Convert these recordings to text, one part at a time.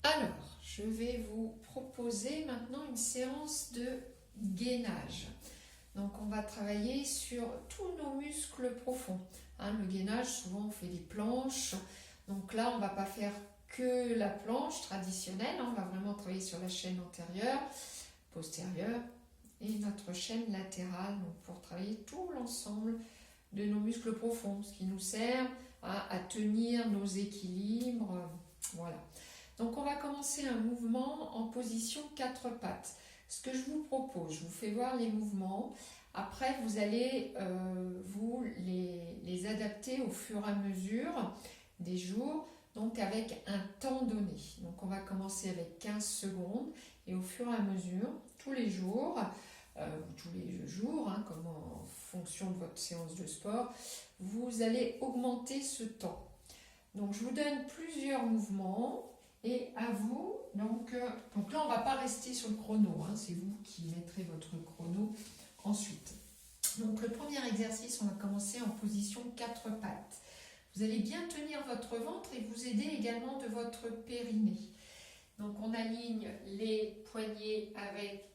Alors, je vais vous proposer maintenant une séance de gainage. Donc, on va travailler sur tous nos muscles profonds. Le gainage, souvent, on fait des planches. Donc là, on ne va pas faire que la planche traditionnelle. On va vraiment travailler sur la chaîne antérieure, postérieure et notre chaîne latérale. Donc, pour travailler tout l'ensemble de nos muscles profonds, ce qui nous sert à tenir nos équilibres. Voilà. Donc on va commencer un mouvement en position 4 pattes. Ce que je vous propose, je vous fais voir les mouvements. Après, vous allez vous les adapter au fur et à mesure des jours, donc avec un temps donné. Donc on va commencer avec 15 secondes et au fur et à mesure, tous les jours, comme en fonction de votre séance de sport, vous allez augmenter ce temps. Donc je vous donne plusieurs mouvements. Et à vous, donc là on ne va pas rester sur le chrono, c'est vous qui mettrez votre chrono ensuite. Donc le premier exercice, on va commencer en position 4 pattes. Vous allez bien tenir votre ventre et vous aider également de votre périnée. Donc on aligne les poignets avec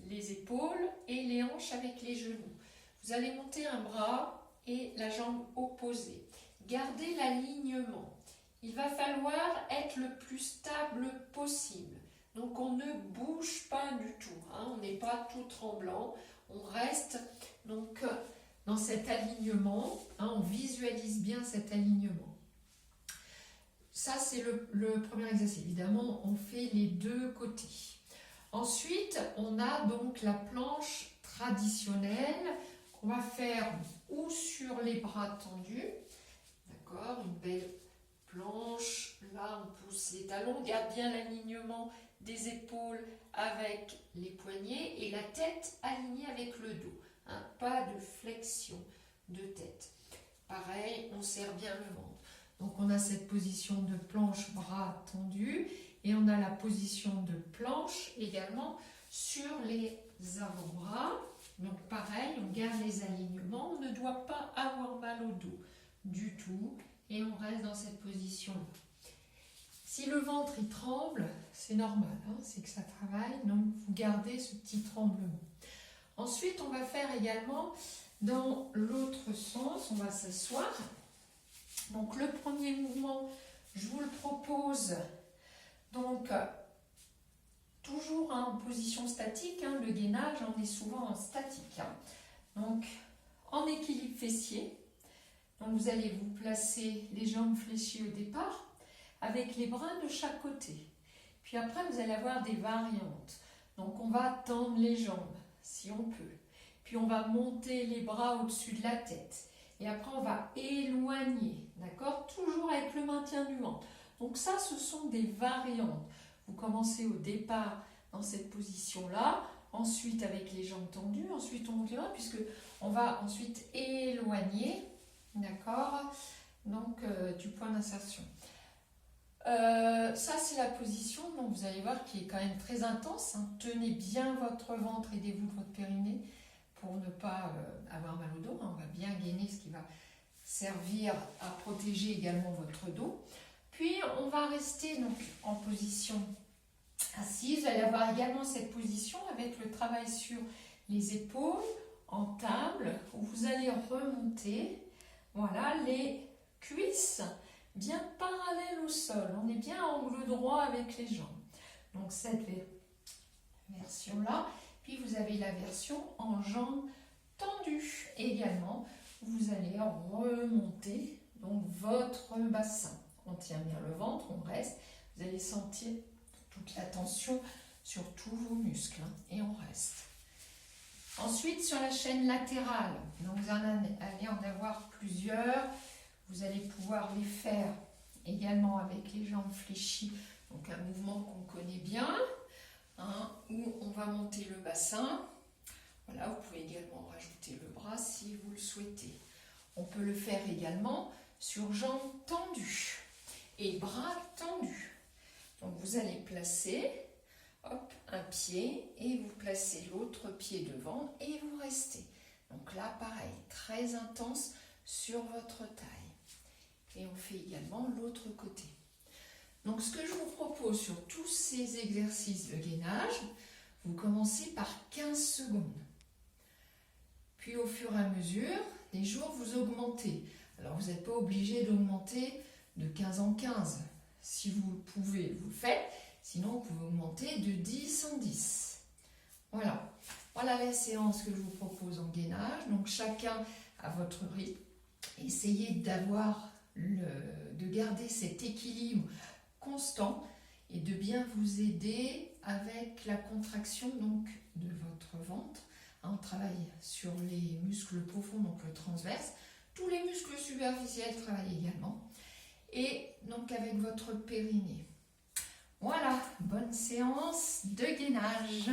les épaules et les hanches avec les genoux. Vous allez monter un bras et la jambe opposée. Gardez l'alignement. Il va falloir être le plus stable possible. Donc on ne bouge pas du tout, on n'est pas tout tremblant. On reste donc dans cet alignement, on visualise bien cet alignement. Ça c'est le premier exercice. Évidemment, on fait les deux côtés. Ensuite, on a donc la planche traditionnelle qu'on va faire ou sur les bras tendus, d'accord, une belle planche, là on pousse les talons, on garde bien l'alignement des épaules avec les poignets et la tête alignée avec le dos, pas de flexion de tête. Pareil, on serre bien le ventre. Donc on a cette position de planche bras tendus et on a la position de planche également sur les avant-bras. Donc pareil, on garde les alignements, on ne doit pas avoir mal au dos du tout. Et on reste dans cette position-là. Si le ventre il tremble, c'est normal, c'est que ça travaille, donc vous gardez ce petit tremblement. Ensuite, on va faire également dans l'autre sens, on va s'asseoir. Donc le premier mouvement, je vous le propose, donc toujours en position statique, le gainage, on est souvent en statique. Donc en équilibre fessier. Donc vous allez vous placer les jambes fléchies au départ avec les bras de chaque côté. Puis après vous allez avoir des variantes. Donc on va tendre les jambes si on peut. Puis on va monter les bras au-dessus de la tête. Et après on va éloigner, d'accord? Toujours avec le maintien du ventre. Donc ça ce sont des variantes. Vous commencez au départ dans cette position-là. Ensuite avec les jambes tendues. Ensuite on monte les bras puisque on va ensuite éloigner. D'accord, donc du point d'insertion. Ça c'est la position, donc vous allez voir qui est quand même très intense. Tenez bien votre ventre, aidez-vous de votre périnée pour ne pas avoir mal au dos. On va bien gainer, ce qui va servir à protéger également votre dos. Puis on va rester donc en position assise. Vous allez avoir également cette position avec le travail sur les épaules en table où vous allez remonter. Voilà, les cuisses bien parallèles au sol. On est bien en angle droit avec les jambes. Donc cette version-là. Puis vous avez la version en jambes tendues également. Vous allez remonter donc votre bassin. On tient bien le ventre, on reste. Vous allez sentir toute la tension sur tous vos muscles. Et on reste. Ensuite, sur la chaîne latérale, donc vous allez en avoir plusieurs. Vous allez pouvoir les faire également avec les jambes fléchies. Donc un mouvement qu'on connaît bien, où on va monter le bassin. Voilà, vous pouvez également rajouter le bras si vous le souhaitez. On peut le faire également sur jambes tendues et bras tendus. Donc vous allez placer un pied et vous placez l'autre pied devant et vous restez. Donc là, pareil, très intense sur votre taille. Et on fait également l'autre côté. Donc ce que je vous propose sur tous ces exercices de gainage, vous commencez par 15 secondes. Puis au fur et à mesure, les jours vous augmentez. Alors vous n'êtes pas obligé d'augmenter de 15 en 15. Si vous le pouvez, vous le faites. Sinon, vous pouvez augmenter de 10 en 10. Voilà. Voilà la séance que je vous propose en gainage. Donc chacun à votre rythme. Essayez de garder cet équilibre constant et de bien vous aider avec la contraction donc, de votre ventre. On travaille sur les muscles profonds, donc le transverse. Tous les muscles superficiels travaillent également. Et donc avec votre périnée. Voilà, bonne séance de gainage.